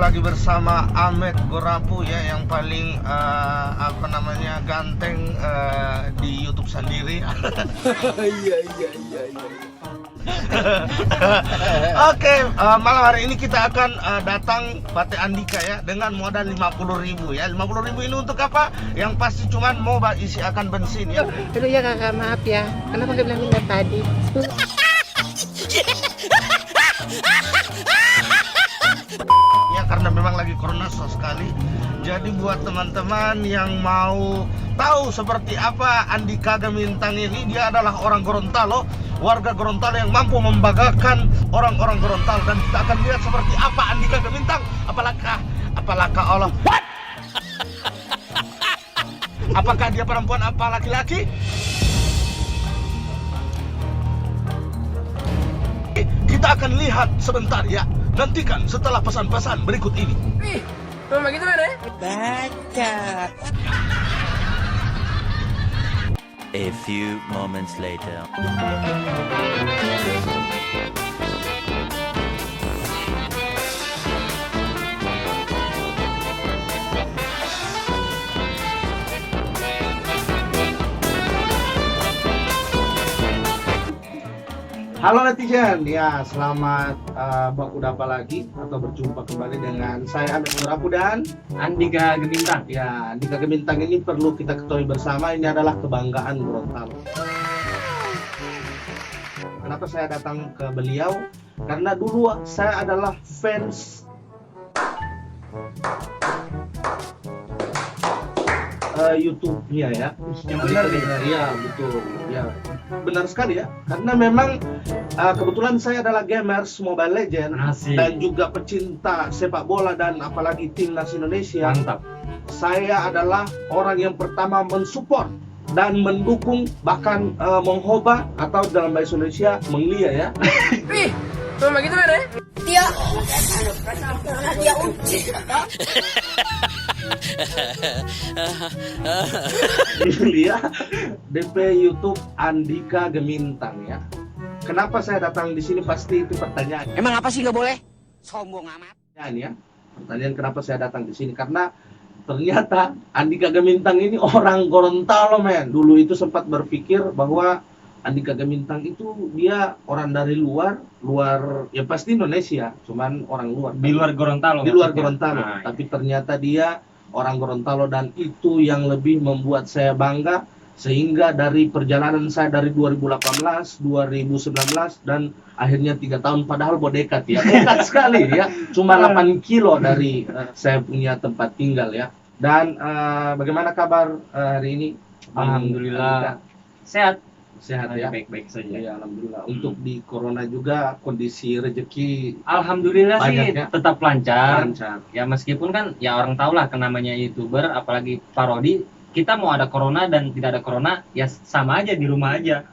lagi bersama Ahmed Gorapu ya, yang paling ganteng di YouTube sendiri. Iya. Oke, malam hari ini kita akan datang Pate Andika ya dengan modal 50.000 ya. 50.000 ini untuk apa? Yang pasti cuman mau isi akan bensin ya. Aduh ya kakak, maaf ya. Kenapa nggak bilang minta tadi? Ya karena memang lagi corona sekali. Jadi buat teman-teman yang mau tahu seperti apa Andika Gemintang ini, dia adalah orang Gorontalo, warga Gorontalo yang mampu membanggakan orang-orang Gorontalo, dan kita akan lihat seperti apa Andika Gemintang. Apalakah Allah? Apakah dia perempuan apa laki-laki? Kita akan lihat sebentar ya. Nantikan setelah pesan-pesan berikut ini. Cuma gitu mana? Baca. A few moments later. Halo netizen, ya selamat berjumpa lagi atau berjumpa kembali dengan saya Ahmed Gorapu dan Andika Gemintang. ya, Andika Gemintang ini perlu kita ketahui bersama, ini adalah kebanggaan Gorontalo. Kenapa saya datang ke beliau? Karena dulu saya adalah fans YouTube-nya ya. Yang benar nih. Iya, betul. Ya, benar sekali ya. Karena memang kebetulan saya adalah gamers Mobile Legends Asik. dan juga pecinta sepak bola dan apalagi timnas Indonesia. Mantap. Saya adalah orang yang pertama mensupport dan mendukung, bahkan menghoba atau dalam bahasa Indonesia menglia ya. Cuma gitu mana? Dia uji. Menglia DP YouTube Andika Gemintang ya. Kenapa saya datang di sini, pasti itu pertanyaan. Emang apa sih nggak boleh? Sombong amat. Ya, pertanyaan kenapa saya datang di sini, karena ternyata Andika Gemintang ini orang Gorontalo men. Dulu itu sempat berpikir bahwa Andika Gemintang itu dia orang dari luar ya pasti Indonesia, cuman orang luar. Di luar Gorontalo. Di luar maksudnya. Gorontalo, Nah, tapi ternyata dia orang Gorontalo, dan itu yang lebih membuat saya bangga. Sehingga dari perjalanan saya dari 2018, 2019 dan akhirnya 3 tahun, padahal dekat ya, dekat sekali ya, cuma 8 kilo dari saya punya tempat tinggal ya. Dan bagaimana kabar hari ini? Alhamdulillah. Sehat. Sehat ya. Baik-baik saja. Ya, alhamdulillah. Untuk di corona juga kondisi rezeki Alhamdulillah sih Banyaknya. tetap lancar. lancar. Ya meskipun kan ya orang tahu lah namanya YouTuber, apalagi parodi, kita mau ada corona dan tidak ada corona ya sama aja, di rumah aja.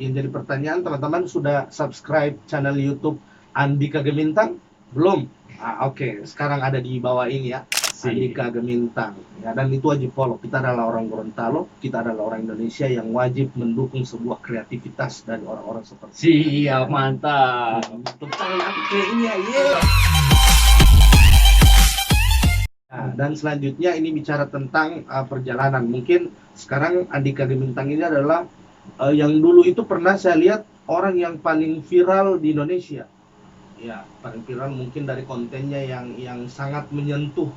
Yang jadi pertanyaan, teman-teman sudah subscribe channel YouTube Andika Gemintang? Belum? Oke, sekarang ada di bawah ini ya, Andika Gemintang ya, dan itu wajib follow. Kita adalah orang Gorontalo, kita adalah orang Indonesia yang wajib mendukung sebuah kreativitas dari orang-orang seperti Siap, mantap. Tepuk tangan ke ini ya, Nah, dan selanjutnya ini bicara tentang perjalanan. Mungkin sekarang Andika Gemintang ini adalah yang dulu itu pernah saya lihat orang yang paling viral di Indonesia. Ya, paling viral mungkin dari kontennya yang sangat menyentuh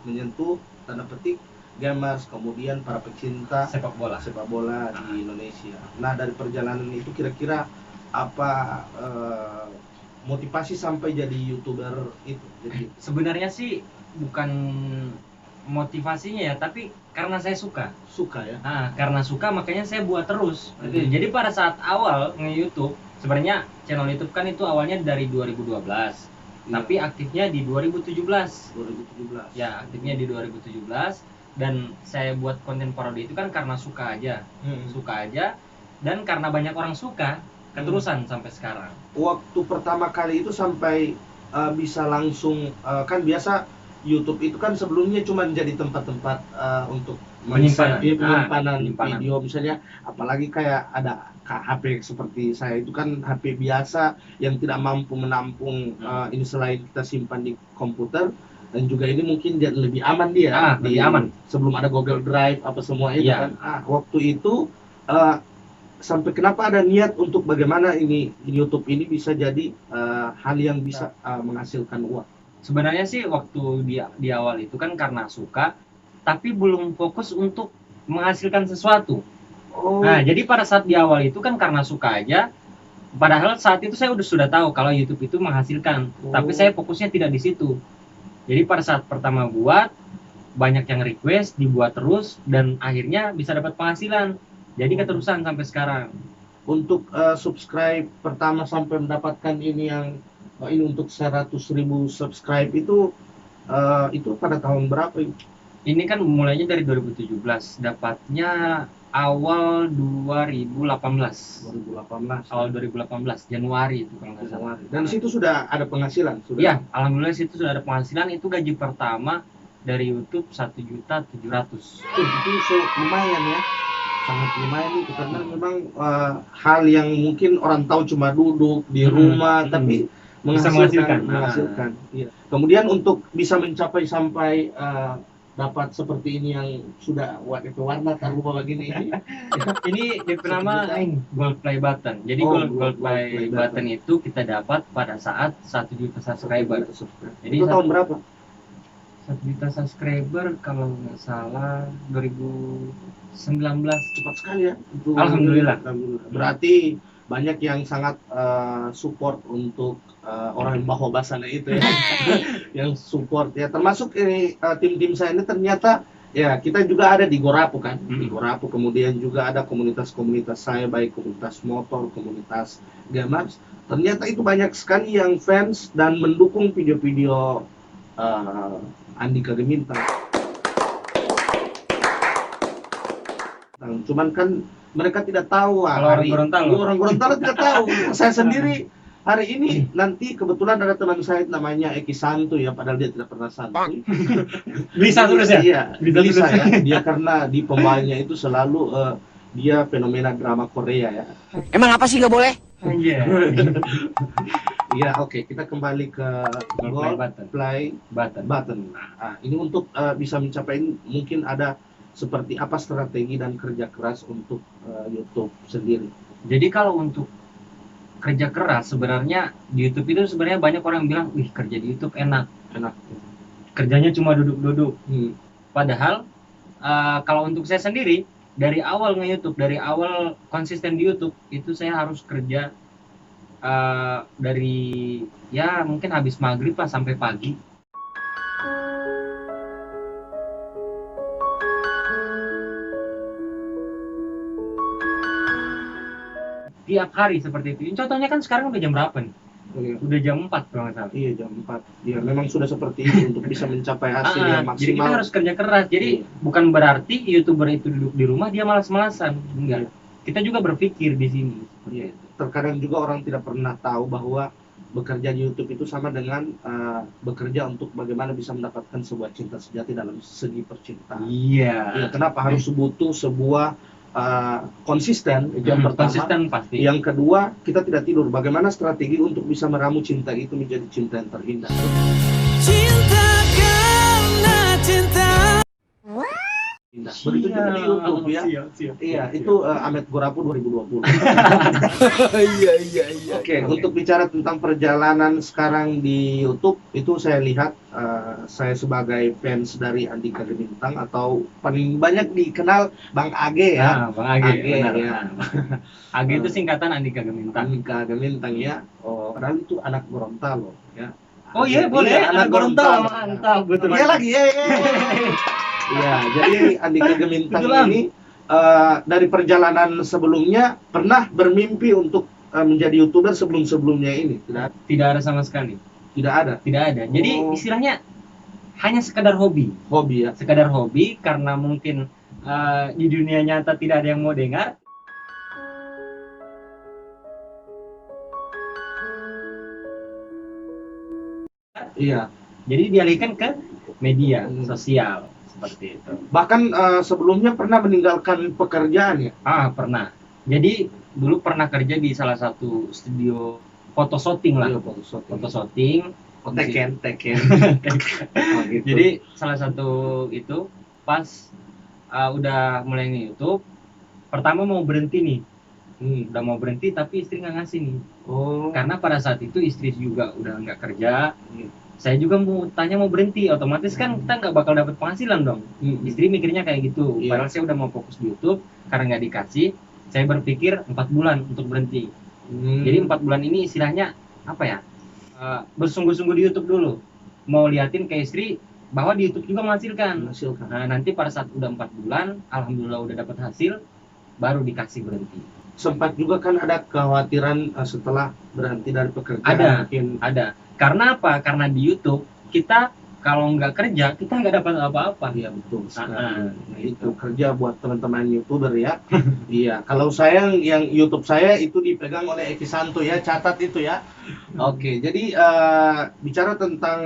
tanda petik gamers, kemudian para pecinta Sepak bola. sepak bola di Indonesia. Nah, dari perjalanan itu kira-kira apa motivasi sampai jadi YouTuber itu? Jadi Sebenarnya sih bukan motivasinya ya, tapi karena saya suka. ya. Nah, karena suka makanya saya buat terus. Jadi pada saat awal nge-YouTube, sebenarnya channel YouTube kan itu awalnya dari 2012. Tapi aktifnya di 2017. 2017. Ya, aktifnya di 2017, dan saya buat konten parodi itu kan karena suka aja. Suka aja, dan karena banyak orang suka, keterusan sampai sekarang. Waktu pertama kali itu sampai bisa langsung kan biasa YouTube itu kan sebelumnya cuma jadi tempat-tempat untuk Penyimpanan. penyimpanan Penyimpanan. video, misalnya apalagi kayak ada HP seperti saya itu kan HP biasa yang tidak mampu menampung ini selain kita simpan di komputer. Dan juga ini mungkin jadi lebih aman dia Lebih aman. sebelum ada Google Drive apa semua itu Iya. kan. Waktu itu sampai kenapa ada niat untuk bagaimana ini YouTube ini bisa jadi hal yang bisa menghasilkan uang. Sebenarnya sih waktu di awal itu kan karena suka, tapi belum fokus untuk menghasilkan sesuatu. Oh, Nah, jadi pada saat di awal itu kan karena suka aja. Padahal saat itu saya sudah tahu kalau YouTube itu menghasilkan, tapi saya fokusnya tidak di situ. Jadi pada saat pertama buat, banyak yang request, dibuat terus, dan akhirnya bisa dapat penghasilan. Jadi keterusan sampai sekarang. untuk subscribe pertama sampai mendapatkan ini yang ini untuk 100.000 subscribe itu pada tahun berapa ini? Ini kan mulainya dari 2017, dapatnya awal 2018. 2018. Awal 2018, Januari itu kalau nggak salah. Dan di situ sudah ada penghasilan, sudah. Iya, alhamdulillah situ sudah ada penghasilan. Itu gaji pertama dari YouTube 1.700.000. Itu lumayan ya, sangat lumayan itu karena memang hal yang mungkin orang tahu cuma duduk di rumah, tapi Bisa menghasilkan. Iya. Kemudian untuk bisa mencapai sampai dapat seperti ini yang sudah warna terubah begini ini. Ini DP nama Gold Play Button. Jadi Gold Play Button itu kita dapat pada saat 1 juta subscriber. Jadi Itu tahun berapa? 1 juta subscriber kalau nggak salah 2019. Cepat sekali ya. Itu, Alhamdulillah. Berarti banyak yang sangat support untuk orang yang bawa basana itu ya. Yang support ya, termasuk ini tim-tim saya ini ternyata ya kita juga ada di Gorapu kan. Di Gorapu kemudian juga ada komunitas-komunitas saya, baik komunitas motor, komunitas gamers. Ternyata itu banyak sekali yang fans dan mendukung video-video Andika Gemintang. Cuman kan mereka tidak tahu Kalau orang Gorontalo. Orang Gorontalo tidak tahu. Saya sendiri hari ini nanti kebetulan ada teman saya namanya Eki Santu ya, padahal dia tidak pernah santuy. Bisa terus ya? Iya, Bisa bisa ya. Dia karena di pembawanya itu selalu dia fenomena drama Korea ya. Emang apa sih nggak boleh? Iya. Iya, oke, kita kembali ke Gold Play Button. Nah, ini untuk bisa mencapai mungkin ada seperti apa strategi dan kerja keras untuk YouTube sendiri. Jadi kalau untuk kerja keras sebenarnya di YouTube itu sebenarnya banyak orang yang bilang, wih kerja di YouTube enak. Kerjanya cuma duduk-duduk. Padahal kalau untuk saya sendiri dari awal nge-YouTube, dari awal konsisten di YouTube itu saya harus kerja dari ya mungkin habis maghrib lah sampai pagi. Tiap hari seperti itu. Contohnya kan sekarang udah jam berapa nih? Udah jam 4 kalau nggak salah. Iya, jam 4. Ya, memang sudah seperti itu untuk bisa mencapai hasil yang maksimal. Jadi kita harus kerja keras. Jadi bukan berarti YouTuber itu duduk di rumah dia malas-malasan. Enggak. Kita juga berpikir di sini. Iya. Terkadang juga orang tidak pernah tahu bahwa bekerja di YouTube itu sama dengan bekerja untuk bagaimana bisa mendapatkan sebuah cinta sejati dalam segi percintaan. Iya. Ya, kenapa harus butuh sebuah konsisten yang pertama. Konsisten pasti. Yang kedua, kita tidak tidur. Bagaimana strategi untuk bisa meramu cinta itu menjadi cinta yang terindah? Cinta karena cinta. Begitu juga di YouTube ya. Iya, itu Ahmed Gorapu 2020. Iya. Oke, untuk bicara tentang perjalanan sekarang di YouTube, itu saya lihat saya sebagai fans dari Andika Gemintang atau paling banyak dikenal Bang Age ya. Bang Age, benar. Ya. Age itu singkatan Andika Gemintang. Andika Gemintang ya. Oh, padahal itu anak Gorontalo ya. Oh iya, boleh. Anak Gorontalo. Mantap, betul. Iya lagi. Iya, jadi Andika Gemintang ini dari perjalanan sebelumnya pernah bermimpi untuk menjadi YouTuber sebelum-sebelumnya ini? Tidak ada sama sekali. Tidak ada. Jadi istilahnya hanya sekadar hobi. Hobi ya. Sekadar hobi karena mungkin di dunia nyata tidak ada yang mau dengar. Iya. Jadi dialihkan ke media sosial seperti itu. Bahkan sebelumnya pernah meninggalkan pekerjaan ya? Pernah. Jadi dulu pernah kerja di salah satu studio foto shooting lah. Iya, Foto shooting. Teken. Oh, gitu. Jadi salah satu itu pas udah mulai nge-YouTube, pertama mau berhenti nih. Udah mau berhenti tapi istri nggak ngasih nih. Oh, Karena pada saat itu istri juga udah nggak kerja. Saya juga mau tanya mau berhenti, otomatis kan kita nggak bakal dapat penghasilan dong. Istri mikirnya kayak gitu. Iya. Padahal saya udah mau fokus di YouTube, karena nggak dikasih, saya berpikir 4 bulan untuk berhenti. Jadi 4 bulan ini istilahnya apa ya? Bersungguh-sungguh di YouTube dulu. Mau liatin ke istri bahwa di YouTube juga menghasilkan. menghasilkan. Nah, nanti pada saat udah 4 bulan, alhamdulillah udah dapat hasil, baru dikasih berhenti. Sempat juga kan ada kekhawatiran setelah berhenti dari pekerjaan Ada. mungkin. Ada. Karena apa? Karena di YouTube kita kalau nggak kerja kita nggak dapat apa-apa. Iya betul sekali. Ah, Nah, itu kerja buat teman-teman YouTuber ya. Iya, kalau saya yang YouTube saya itu dipegang oleh Eki Santo ya, catat itu ya. Oke, jadi bicara tentang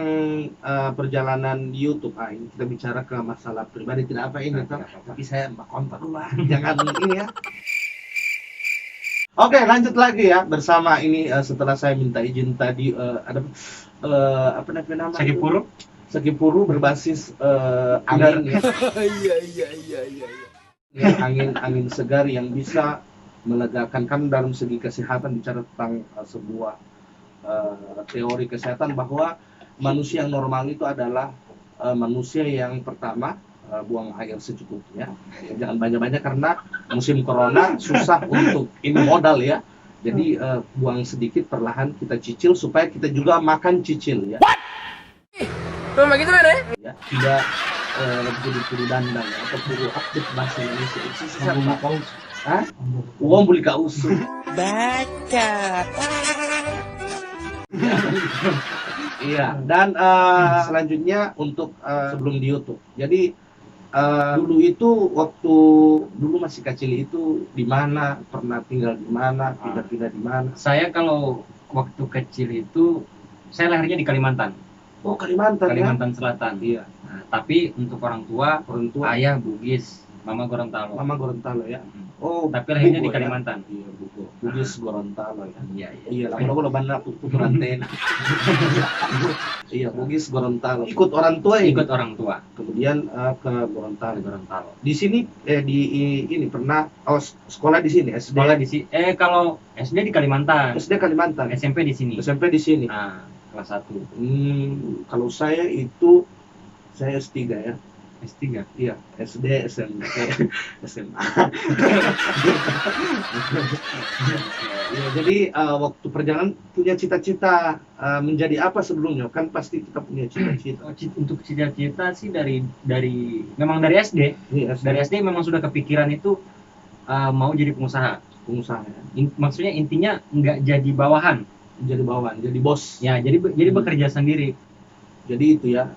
perjalanan di YouTube, ini kita bicara ke masalah pribadi tidak apa ini, tapi saya kontak dulu lah, jangan ini ya. Oke, lanjut lagi ya bersama ini setelah saya minta izin tadi ada apa namanya? Sakipuru? Sakipuru berbasis angin ya. Ya, angin segar yang bisa melegakan kan dalam segi kesehatan bicara tentang sebuah teori kesehatan bahwa manusia yang normal itu adalah manusia yang pertama buang air secukupnya, ya, jangan banyak-banyak karena musim corona susah untuk ini modal ya. Jadi buang sedikit perlahan kita cicil supaya kita juga makan cicil ya. Cuma gitu kan ya? Ya, tidak jadi puru dandang ya, atau puru aktif bahasa Indonesia. Itu siapa? Hah? Uang beli kausu. Baca. Iya, dan selanjutnya untuk sebelum di YouTube. Jadi dulu itu waktu dulu masih kecil itu di mana, pernah tinggal di mana, pindah-pindah di mana. Saya kalau waktu kecil itu saya lahirnya di Kalimantan, Oh, Kalimantan ya. Kalimantan Selatan. Iya, Nah, tapi untuk orang tua, orang tua ayah Bugis, mama Gorontalo. Mama Gorontalo ya. Mm. Oh, Tapi lahirnya Bugo di ya? Kalimantan. Iya, Bugo. Bugis Gorontalo ya. Iya, Iya, lama-lama lo bandar putur antena. Iya, Bugis Gorontalo. Ikut orang tua ya? Ikut orang tua Kemudian ke di Gorontalo. Gorontalo. Di sini ini pernah sekolah di sini SD. Sekolah di sini. Kalau SD di Kalimantan, SD Kalimantan. SMP di sini. SMP di sini. Nah, kelas 1, Kalau saya itu saya S3 ya. S3. Iya, SD, SMP, SMA. Ya, jadi waktu perjalanan punya cita-cita menjadi apa sebelumnya? Kan pasti kita punya cita-cita. Untuk cita-cita sih dari memang dari SD. Ini SD Dari SD memang sudah kepikiran itu mau jadi pengusaha. pengusaha ya. Maksudnya intinya nggak jadi bawahan. Jadi bawahan, jadi bos. Ya, jadi bekerja sendiri. Jadi itu ya,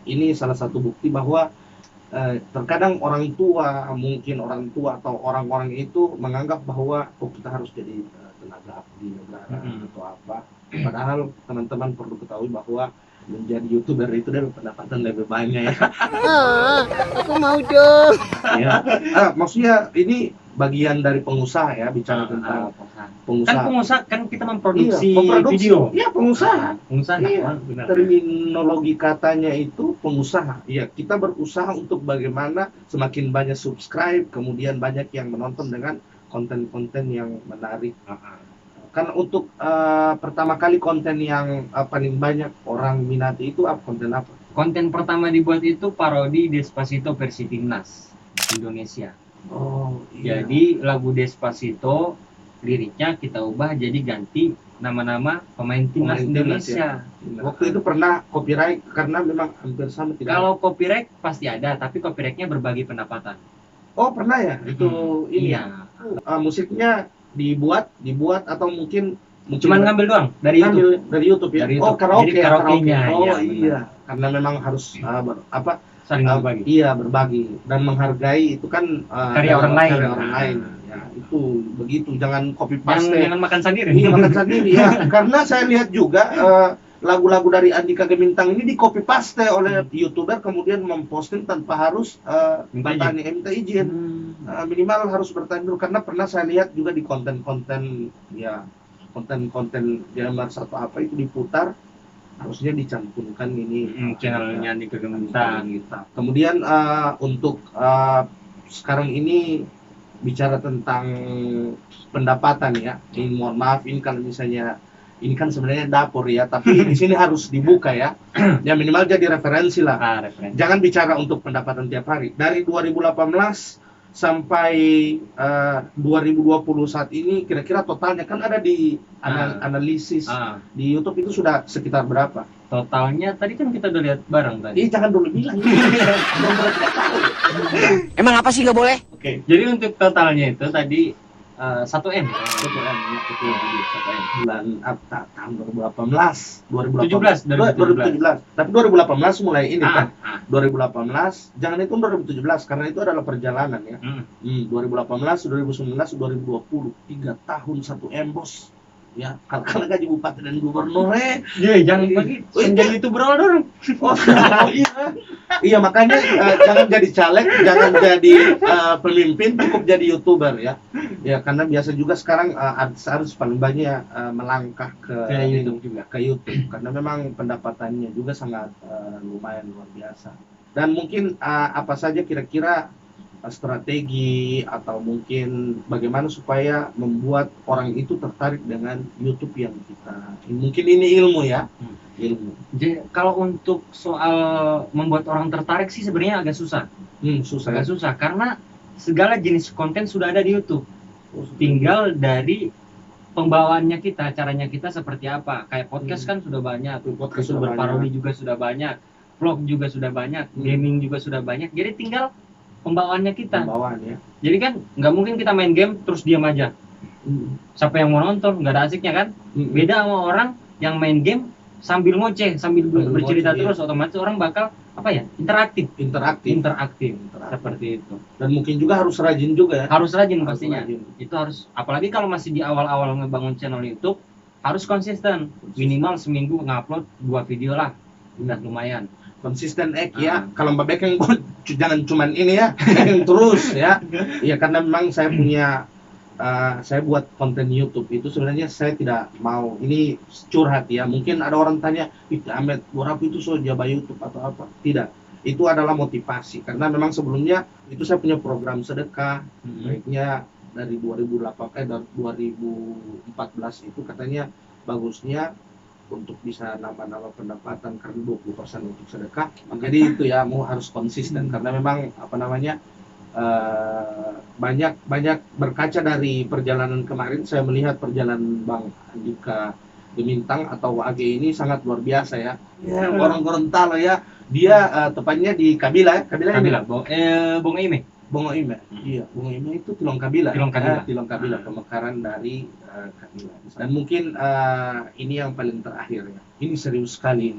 ini salah satu bukti bahwa terkadang orang tua, mungkin orang tua atau orang-orang itu menganggap bahwa kita harus jadi tenaga abdi negara atau apa. Padahal teman-teman perlu ketahui bahwa menjadi YouTuber itu dari pendapatan lebih banyak ya. Aku mau dong. Ya. Maksudnya ini bagian dari pengusaha ya, bicara tentang pengusaha. Kan kita memproduksi memproduksi. video. Iya, pengusaha. Pengusaha. Iya, Benar. terminologi katanya itu pengusaha. Ya, kita berusaha untuk bagaimana semakin banyak subscribe, kemudian banyak yang menonton dengan konten-konten yang menarik. Kan untuk pertama kali konten yang paling banyak orang minati itu konten apa? Konten pertama dibuat itu parodi Despacito versi Timnas Indonesia. Oh, iya. Jadi lagu Despacito liriknya kita ubah jadi ganti nama-nama pemain Timnas Pemain Timnas, Indonesia. Waktu itu pernah copyright karena memang hampir sama tidak. Kalau copyright pasti ada, tapi copyrightnya berbagi pendapatan. Oh, pernah ya? Itu ini. Iya. Musiknya dibuat atau mungkin Cuman ngambil doang dari YouTube. dari YouTube ya. Dari Oh, YouTube. karaoke. Jadi karaoke-nya, Oh, iya, iya. Karena memang harus Saling berbagi. Iya, berbagi dan menghargai itu kan Karya orang lain. Karya orang lain. Ya, itu begitu. Jangan copy paste. Jangan makan sendiri. Iya, makan sendiri ya. Karena saya lihat juga lagu-lagu dari Andika Gemintang ini di copy paste oleh YouTuber kemudian memposting tanpa harus minta izin. Minimal harus bertanya dulu karena pernah saya lihat juga di konten-konten ya konten-konten Jamar satu apa itu diputar harusnya dicantumkan ini channelnya Andika Gemintang. Kemudian untuk sekarang ini bicara tentang pendapatan ya. Ini mohon maaf, ini kalau misalnya ini kan sebenarnya dapur ya, tapi di sini harus dibuka ya. Ya minimal jadi referensi lah. Referensi. Jangan bicara untuk pendapatan tiap hari. Dari 2018 sampai 2020 saat ini kira-kira totalnya kan ada di analisis di YouTube itu sudah sekitar berapa? Totalnya tadi kan kita udah lihat bareng tadi. Jangan dulu bilang. Belum tidak tahu. Emang apa sih nggak boleh? Oke. Jadi untuk totalnya itu tadi 1 M. 1 M ya, betul. 1 M. Bulan tahun 2018. 2017. Tapi 2018 mulai ini kan. 2018, jangan itu 2017 karena itu adalah perjalanan ya. 2018, 2019, 2020, 3 tahun 1 M bos. Ya, kalau gaji bupati dan gubernur Jangan bagi jadi itu bro dong. Iya makanya jangan jadi caleg, jangan jadi pemimpin, cukup jadi YouTuber ya. Ya karena biasa juga sekarang artis paling banyak melangkah ke YouTube juga, ke YouTube karena memang pendapatannya juga sangat lumayan luar biasa. Dan mungkin apa saja kira-kira strategi atau mungkin bagaimana supaya membuat orang itu tertarik dengan YouTube yang kita mungkin ini ilmu ya. Ilmu. Jadi kalau untuk soal membuat orang tertarik sih sebenarnya agak susah. Susah. Agak susah karena segala jenis konten sudah ada di YouTube. Tinggal dari pembawaannya kita, caranya kita seperti apa. Kayak podcast kan sudah banyak, Podcast sudah berparodi juga sudah banyak, vlog juga sudah banyak, gaming juga sudah banyak. Jadi tinggal pembawaannya kita. Pembawaan ya. Jadi kan nggak mungkin kita main game terus diam aja. Siapa yang mau nonton? Nggak ada asiknya kan? Beda sama orang yang main game sambil ngoceh, sambil bercerita ngoceh, terus, otomatis orang bakal apa ya? Interaktif. Interaktif. Seperti itu. Dan mungkin juga harus rajin juga ya. Harus rajin pastinya. rajin. Itu harus, apalagi kalau masih di awal-awal ngebangun channel YouTube, harus konsisten. Minimal seminggu ngupload 2 video lah. Udah lumayan. Konsisten ya. Kalau Mbak Bekeng jangan cuman ini ya, Bekeng terus ya. Ya karena memang saya punya saya buat konten YouTube itu sebenarnya saya tidak mau ini curhat ya. Mungkin ada orang tanya, Ahmed berapa itu so jaba YouTube atau apa? Tidak. Itu adalah motivasi karena memang sebelumnya itu saya punya program sedekah. Baiknya dari 2014 itu katanya bagusnya untuk bisa nambah pendapatan karena 20% untuk sedekah. Jadi itu ya mau harus konsisten karena memang apa namanya banyak berkaca dari perjalanan kemarin saya melihat perjalanan Bang Andika Gemintang atau AG ini sangat luar biasa ya. Orang Gorontalo ya. Dia tepatnya di Kabila. Bongo Ime. Iya, Bongo Ime itu Tilong Kabila. Tilong Kabila, pemekaran dari Kabila. Dan mungkin ini yang paling terakhir ya. Ini serius sekali,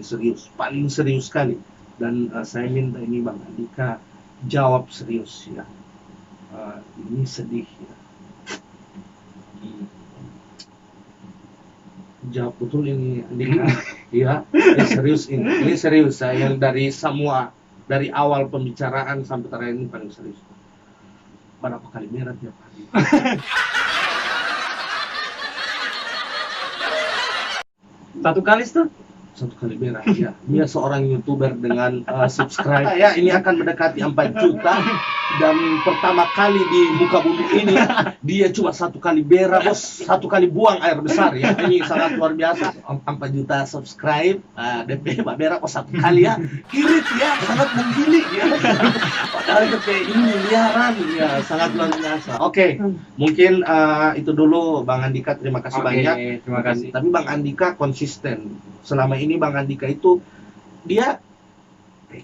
paling serius sekali. Dan saya minta ini Bang Andika jawab serius ya. Ini sedih ya. Jawab betul ini Andika. Iya, serius ini. Ini serius saya yang dari awal pembicaraan sampai terakhir ini paling serius. Berapa kali merah tiap hari? Satu kali tuh? 1 kali merah ya. Dia seorang YouTuber dengan subscribe ya ini akan mendekati 4 juta dan pertama kali di muka bumi ini dia cuma 1 kali berak bos, 1 kali buang air besar ya. Ini sangat luar biasa. 4 juta subscribe, DP berak 1 kali ya. Irit ya, sangat menggili ya. Padahal DP ini miliaran ya, sangat luar biasa. Oke, mungkin itu dulu Bang Andika, terima kasih banyak. Terima kasih. Tapi Bang Andika konsisten. Selama ini Bang Andika itu dia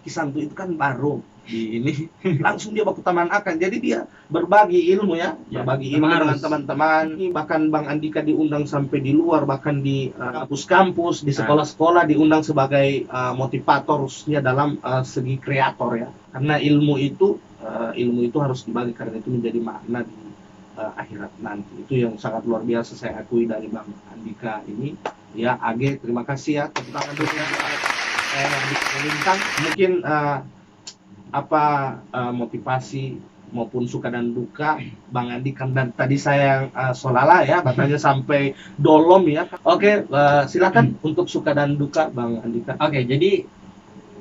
Kisantu itu kan baru di ini langsung dia baku taman akan, jadi dia berbagi ilmu ya, berbagi ilmu dengan teman-teman. Bahkan Bang Andika diundang sampai di luar, bahkan di kampus-kampus, di sekolah-sekolah diundang sebagai motivatornya dalam segi kreator ya. Karena ilmu itu harus dibagi karena itu menjadi makna di akhirat nanti. Itu yang sangat luar biasa saya akui dari Bang Andika ini. Ya, AG, terima kasih ya. Tepuk tangan dulu ya. Andika Gemintang. Mungkin apa motivasi maupun suka dan duka Bang Andi kan, dan tadi saya solala ya batanya sampai dolom ya. Oke, silakan untuk suka dan duka Bang Andika. Oke, jadi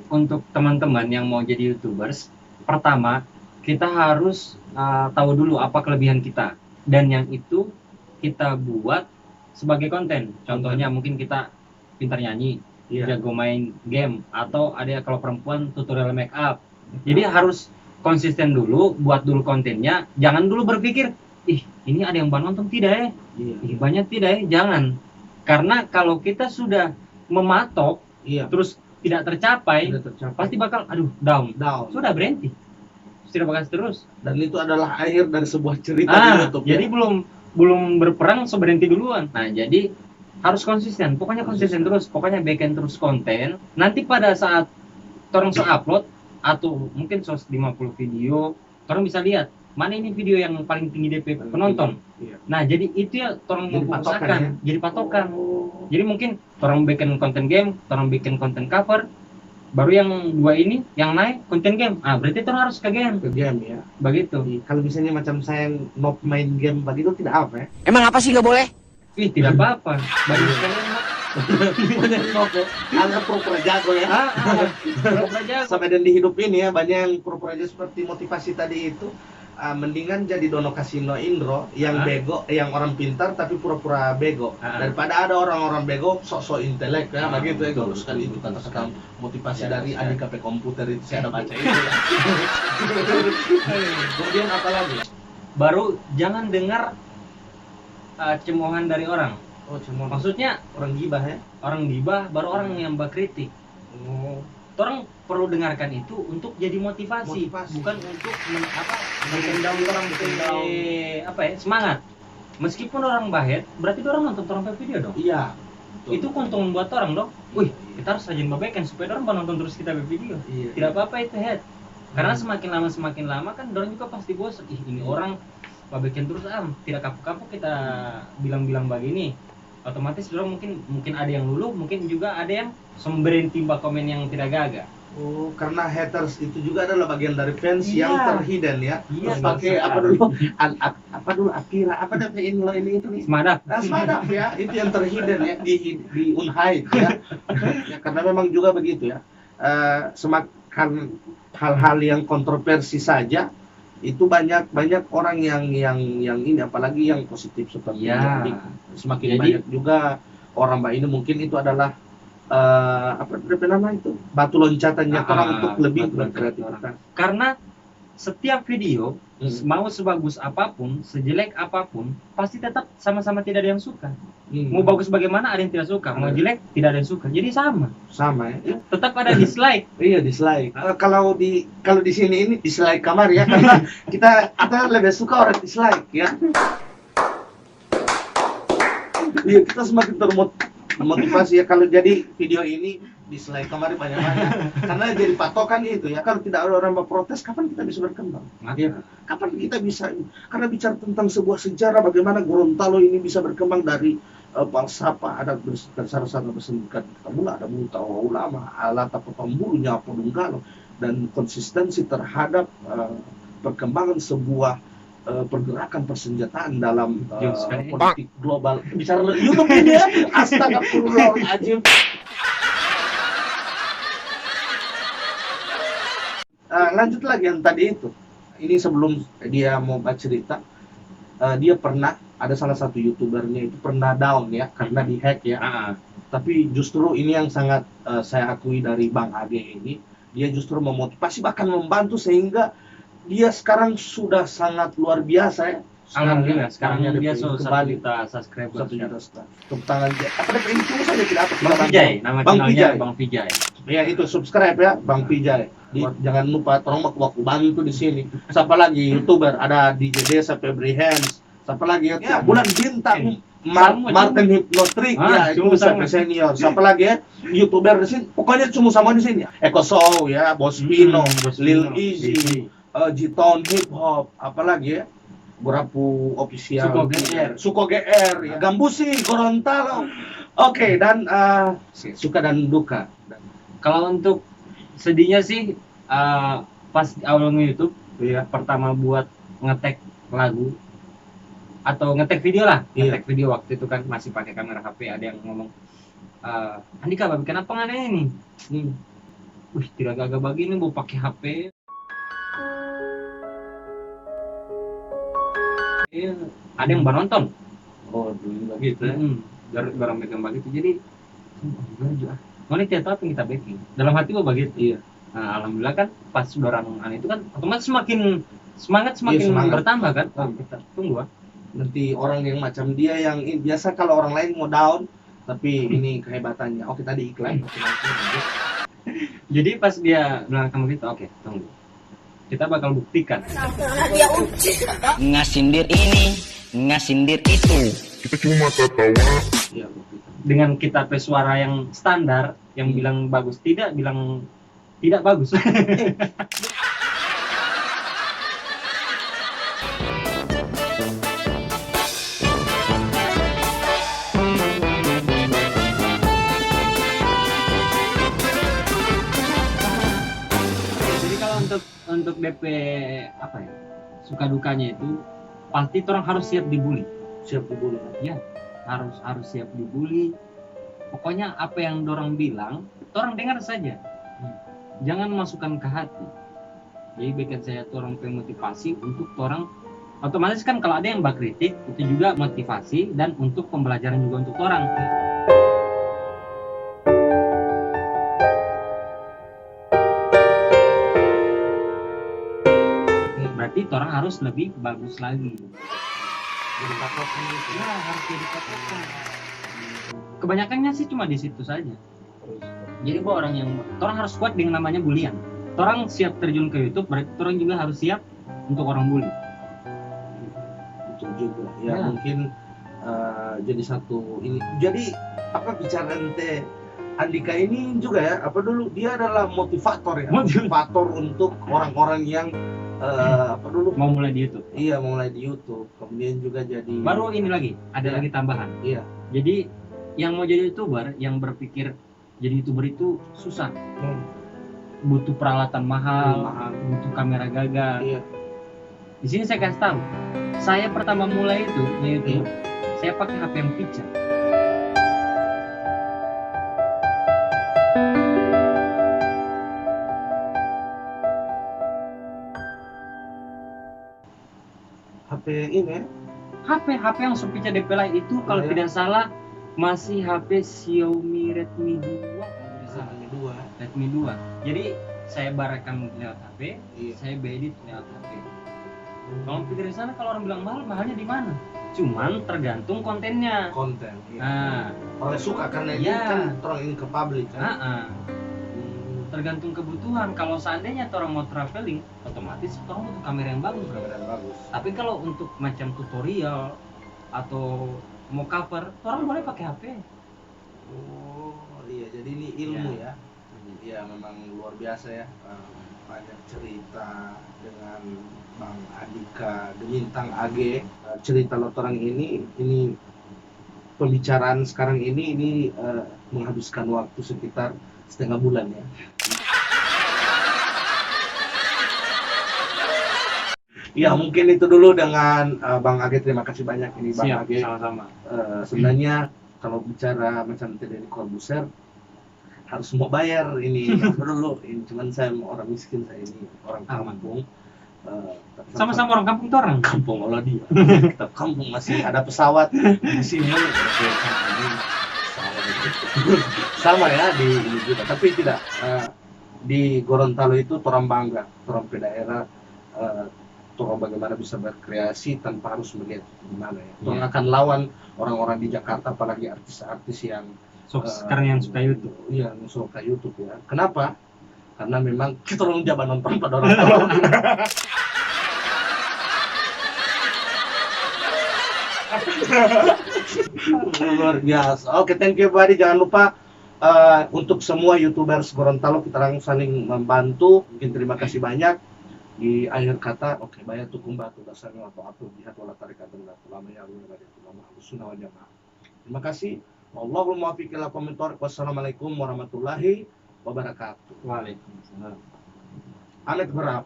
untuk teman-teman yang mau jadi YouTubers, pertama kita harus tahu dulu apa kelebihan kita, dan yang itu kita buat sebagai konten. Contohnya mungkin kita pintar nyanyi, Iya. jago main game, atau ada kalau perempuan tutorial make up. Jadi harus konsisten dulu, buat dulu kontennya. Jangan dulu berpikir, ih ini ada yang baru nonton tidak ya? Iya. Ih banyak tidak ya? Jangan. Karena kalau kita sudah mematok Iya. terus tidak tercapai, Sudah tercapai. pasti bakal aduh down. Down. Sudah berhenti. Tidak bakal terus. Dan itu adalah akhir dari sebuah cerita di YouTube. Jadi belum berperang so berhenti duluan. Nah, jadi harus konsisten. Pokoknya konsisten terus. Pokoknya bikin terus konten. Nanti pada saat orang so upload atau mungkin 150 video, orang bisa lihat mana ini video yang paling tinggi DP penonton. Iya. Nah, jadi itu ya orang Jadi mau patokan usahakan. ya? Jadi patokan. Oh. Jadi mungkin orang bikin konten game, orang bikin konten cover, baru yang dua ini yang naik konten game. Berarti orang harus ke game. Ke game ya. Begitu. Kalau misalnya macam saya noob main game begitu tidak apa ya? Emang apa sih nggak boleh? Ih, tidak apa-apa. Banyak sekali yang Banyak noob ya. Ada pura-pura jago ya. Pura-pura jago. Sampai dan di hidup ini ya banyak yang pura-pura aja seperti motivasi tadi itu. Mendingan jadi Dono Kasino Indro yang bego, yang orang pintar tapi pura-pura bego, daripada ada orang-orang bego sok-sok intelek ya, begitu ya. Bagus sekali itu kata-kata motivasi Ya, dari bagus Andika P Komputer itu saya ada baca itu ya. Kemudian apa lagi? Baru jangan dengar cemoohan dari orang. Oh, cuma Maksudnya orang gibah ya. orang gibah, baru orang yang berkritik. Oh, Orang perlu dengarkan itu untuk jadi motivasi, Motivasi. bukan untuk bikin down orang, Bikin down. semangat. Meskipun orang bahet, berarti orang nonton orang pe video dong. iya. Betul. Itu keuntungan buat orang dong. Wih, kita harus rajin babaikan supaya orang nonton terus kita pe video. Iya. Tidak apa-apa itu head. Karena semakin lama kan orang juga pasti bosan. Ih, ini orang babaikan terus tidak kapok-kapok kita bilang-bilang begini. Otomatis orang mungkin ada yang luluh, mungkin juga ada yang berhenti komen yang tidak gagah. Oh, karena haters itu juga adalah bagian dari fans Iya. yang terhidden ya. Iya, Terus pakai betul. apa dulu? Apa dulu Akira? Apa namanya ini itu nih? Semangat. Nah, semadap ya, itu yang terhidden ya di unhide ya. Ya karena memang juga begitu ya. Semakin hal-hal yang kontroversi saja itu banyak orang yang ini, apalagi yang positif seperti Ya. ini. Semakin Jadi- banyak juga orang mbak ini, mungkin itu adalah apa nama itu, batu loncatannya orang untuk lebih batu loncatan berkreativitas. Karena setiap video Hmm. mau sebagus apapun, sejelek apapun, pasti tetap sama-sama tidak ada yang suka. Hmm. Mau bagus bagaimana ada yang tidak suka, mau jelek tidak ada yang suka. Jadi sama. Sama ya. Tetap ada dislike. Iya, dislike. Kalau di sini ini dislike kamar ya, karena kita lebih suka orang dislike ya. Iya, kita semakin termotivasi ya kalau jadi video ini dislike kamar banyak-banyak. Karena jadi patokan itu ya. Kalau tidak ada orang berprotes, kapan kita bisa berkembang? Ya, kapan kita bisa? Karena bicara tentang sebuah sejarah, bagaimana Gorontalo ini bisa berkembang dari falsafah adat bersara-sara bersendikat mula ada muta ulama alat apa pembulunya apa dunggalo, dan konsistensi terhadap perkembangan sebuah pergerakan persenjataan dalam Jauh sekali. politik global. Bicara YouTube ini ya, astagfirullahaladzim. Lanjut lagi yang tadi itu. Ini sebelum dia mau cerita, dia pernah ada salah satu youtubernya itu pernah down ya karena dihack ya. Tapi justru ini yang sangat saya akui dari Bang Age ini, dia justru memotivasi bahkan membantu sehingga dia sekarang sudah sangat luar biasa ya. Alhamdulillah, sekarang ada dia kembali 1 juta subscriber. 1 juta subscriber. Tepuk tangan dia. Apa ada ini tunggu saja tidak apa. Bang Vijay, nama Bang channelnya Vijay. Bang Vijay. Ya itu subscribe ya Bang Vijay. Jangan lupa tolong aku bantu di sini. Siapa lagi youtuber? Ada DJ Desa, Febri Hands. Siapa lagi ya? Bulan Bintang. Martin Hypnotrick ya, itu sampai senior. Siapa lagi ya? YouTuber di sini. Pokoknya cuma sama di sini. Eko Show ya, Bos Pino, Lil Easy, Jiton Hip Hop, apalagi ya? Burapu official, Suko GR, ya. Gambusi, Gorontalo. Oke, dan suka dan duka. Kalau untuk sedihnya sih pas awal YouTube Iya. Pertama buat ngetek lagu atau ngetek video lah, Iya. ngetek video waktu itu kan masih pakai kamera HP. Ada yang ngomong, Andika, babi kenapa nggak ada ini? Wih, tidak agak begini mau pakai HP. Iya, ada yang baru nonton. Oh, dulu begitu ya. Baru megang begitu. Jadi, mana tidak tahu apa yang kita backing. Dalam hati gua begitu. Iya. Nah, alhamdulillah kan pas dorang itu kan otomatis semakin semangat Semangat. bertambah kan. Kita tunggu ah. Nanti orang yang macam dia yang biasa kalau orang lain mau down, tapi ini kehebatannya. Oke, tadi iklan. Oke, nanti. Jadi pas dia bilang kamu gitu, oke, tunggu. Kita bakal buktikan. Ngasindir ini, ngasindir itu. Iya, buktikan. Dengan kita pakai suara yang standar, yang bilang bagus tidak, bilang tidak bagus. Jadi kalau untuk DP apa ya, suka dukanya itu pasti orang harus siap dibully. Siap dulu. Ya, harus siap dibully. Pokoknya apa yang dorang bilang, orang dengar saja. Jangan masukkan ke hati. Jadi bikin saya orang motivasi untuk orang. Otomatis kan kalau ada yang bakritik itu juga motivasi dan untuk pembelajaran juga untuk orang. Berarti orang harus lebih bagus lagi. Jadi patokan gitu. Ya, harus jadi patokan. Kebanyakannya sih cuma di situ saja. Jadi buat orang yang orang harus kuat dengan namanya bulian. Orang siap terjun ke YouTube, berarti orang juga harus siap untuk orang bully. Betul juga. Ya, Ya. mungkin jadi satu ini. Jadi apa bicara ente Andika ini juga ya, apa dulu dia adalah motivator ya, motivator untuk orang-orang yang apa dulu Mau mulai di YouTube. iya mau mulai di YouTube, kemudian juga jadi Baru ini lagi, ada Ya. lagi tambahan. iya Jadi yang mau jadi YouTuber, yang berpikir jadi YouTuber itu susah. Butuh peralatan mahal, Mahal. butuh kamera gagah. iya Di sini saya kasih tahu. Saya pertama mulai itu di YouTube, saya pakai HP yang picture. HP ini ya. HP yang Sopica DP itu kalau ya. tidak salah masih HP Xiaomi Redmi 2 kalau tidak salah. Sama dua Redmi 2. Jadi saya barekam lewat HP, iya saya edit lewat HP. Kalau pikir di sana kalau orang bilang mahal, mahalnya di mana? Cuman tergantung kontennya. konten iya. Nah, Orang suka karena ini Iya. kan orang ini ke publik kan. tergantung kebutuhan. Kalau seandainya orang mau traveling, otomatis orang butuh kamera yang bagus. Kamera bagus. Tapi kalau untuk macam tutorial atau mau cover, orang boleh pakai HP. Oh iya, jadi ini ilmu ya. Iya memang luar biasa ya. Banyak cerita dengan Bang Andika Gemintang AG. Cerita Lotorang ini pembicaraan sekarang ini menghabiskan waktu sekitar setengah bulan ya. Ya mungkin itu dulu dengan Bang Age. Terima kasih banyak ini Bang Siap, Age. sama-sama. Sebenarnya kalau bicara macam dari Corbuzier harus mau bayar ini dulu. Ini cuman saya orang miskin, saya ini orang kampung. Sama-sama orang kampung tuh orang. Kampung olah dia. Tetap kampung masih ada pesawat di sini. Sama ya di ini juga. Tapi tidak di Gorontalo itu torang bangga, torang ke daerah. Torang bagaimana bisa berkreasi tanpa harus melihat gimana ya. Torang akan lawan orang-orang di Jakarta, apalagi artis-artis yang Sekarang yang suka YouTube. Iya, yang suka YouTube ya. Kenapa? Karena memang kita orang jaman nonton pada orang tahu. Luar biasa. Oke, thank you buddy. Jangan lupa untuk semua YouTubers Gorontalo kita orang saling membantu. Mungkin terima kasih banyak. Di akhir kata, oke, bayar tukung batu dasarnya atau apa lihat wala tarik atau lama ya ulama sunnah wal jamaah. Terima kasih. Wallahul muwaffiq ila aqwamit thoriq. Wassalamualaikum warahmatullahi wabarakatuh. Waalaikumsalam. Amit berap.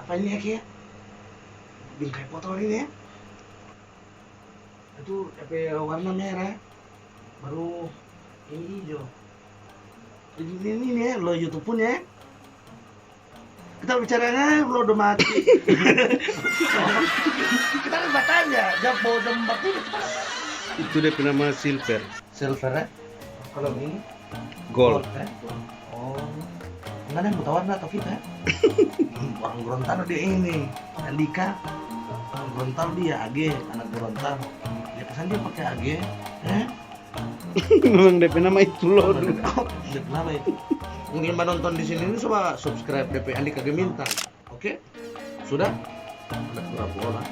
apa ini ya Ki ya? Bingkai motor ini ya. Itu warna merah. Baru ini hijau. Ini nih ya, lo YouTube pun ya. Kita bicaranya lo udah mati. Kita kan bertanya, jam bawa jambak ini. Itu dia nama silver. Silver ya? Kalau ini Gold. ya? Oh, enggak ada yang buta warna atau kita? Orang Gorontalo dia ini, Andika. Orang Gorontalo dia AG, anak Gorontalo. Ya kesan dia pakai AG, Memang DP nama itu loh. Oh, udah kenapa itu? Mungkin menonton di sini ini coba subscribe DP Andika Gemintang. Oke? Sudah? Udah pura-pura.